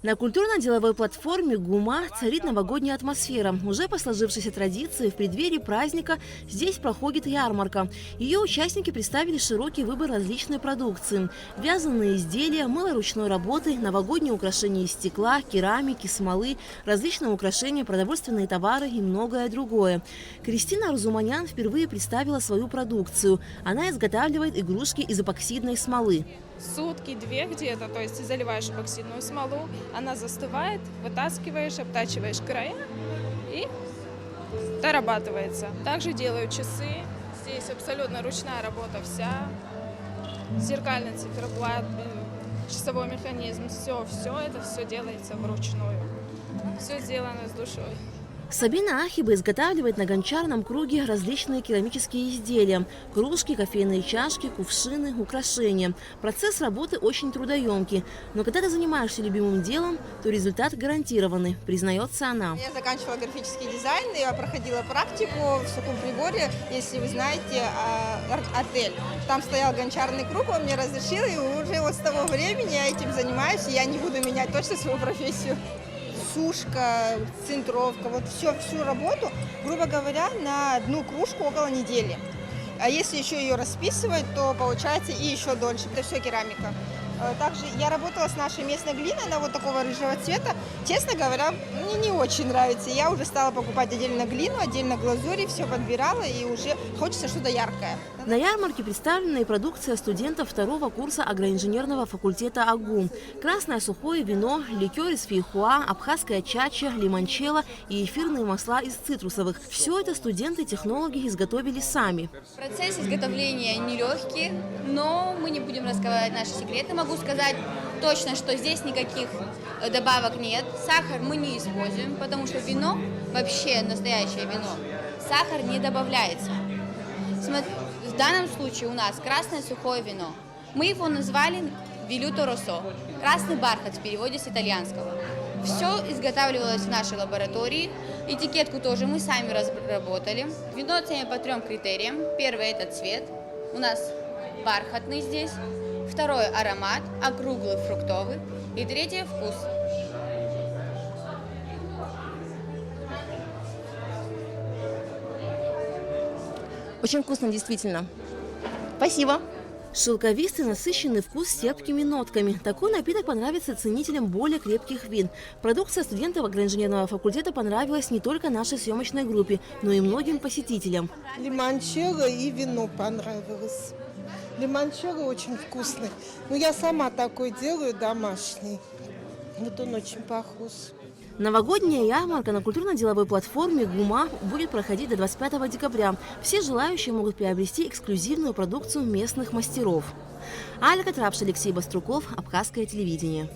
На культурно-деловой платформе ГУМА царит новогодняя атмосфера. Уже по сложившейся традиции в преддверии праздника здесь проходит ярмарка. Ее участники представили широкий выбор различной продукции. Вязаные изделия, мыло ручной работы, новогодние украшения из стекла, керамики, смолы, различные украшения, продовольственные товары и многое другое. Кристина Арзуманян впервые представила свою продукцию. Она изготавливает игрушки из эпоксидной смолы. Сутки-две где-то, то есть заливаешь эпоксидную смолу, она застывает, вытаскиваешь, обтачиваешь края и дорабатывается. Также делаю часы, здесь абсолютно ручная работа вся, зеркальный циферблат, часовой механизм, все это делается вручную, все сделано с душой. Сабина Ахиба изготавливает на гончарном круге различные керамические изделия – кружки, кофейные чашки, кувшины, украшения. Процесс работы очень трудоемкий, но когда ты занимаешься любимым делом, то результат гарантированный, признается она. Я заканчивала графический дизайн, я проходила практику в Сухом Приборе, если вы знаете, отель. Там стоял гончарный круг, он мне разрешил, и уже вот с того времени я этим занимаюсь, и я не буду менять точно свою профессию. Сушка, центровка, вот всю работу, грубо говоря, на одну кружку около недели. А если еще ее расписывать, то получается и еще дольше. Это все керамика. Также я работала с нашей местной глиной, она вот такого рыжего цвета. Честно говоря, мне не очень нравится. Я уже стала покупать отдельно глину, отдельно глазурь, все подбирала, и уже хочется что-то яркое. На ярмарке представлена и продукция студентов второго курса агроинженерного факультета АГУ. Красное сухое вино, ликер из фейхуа, абхазская чача, лимончелло и эфирные масла из цитрусовых. Все это студенты-технологи изготовили сами. Процесс изготовления нелегкий, но мы не будем раскрывать наши секреты. Могу сказать точно, что здесь никаких добавок нет. Сахар мы не используем, потому что вино, вообще настоящее вино, сахар не добавляется. В данном случае у нас красное сухое вино. Мы его назвали «Велюто Росо» – красный бархат в переводе с итальянского. Все изготавливалось в нашей лаборатории. Этикетку тоже мы сами разработали. Вино оцениваем по 3 критериям. Первый – это цвет. У нас бархатный здесь. Второй – аромат, округлый, фруктовый. И третий – вкус. Очень вкусно, действительно. Спасибо. Шелковистый, насыщенный вкус с терпкими нотками. Такой напиток понравится ценителям более крепких вин. Продукция студентов агроинженерного факультета понравилась не только нашей съемочной группе, но и многим посетителям. Лимончелло и вино понравилось. Лимончелло очень вкусный. Но я сама такой делаю, домашний. Вот он очень похож. Новогодняя ярмарка на культурно-деловой платформе ГУМА будет проходить до 25 декабря. Все желающие могут приобрести эксклюзивную продукцию местных мастеров. Алька Трапш, Алексей Баструков, Абхазское телевидение.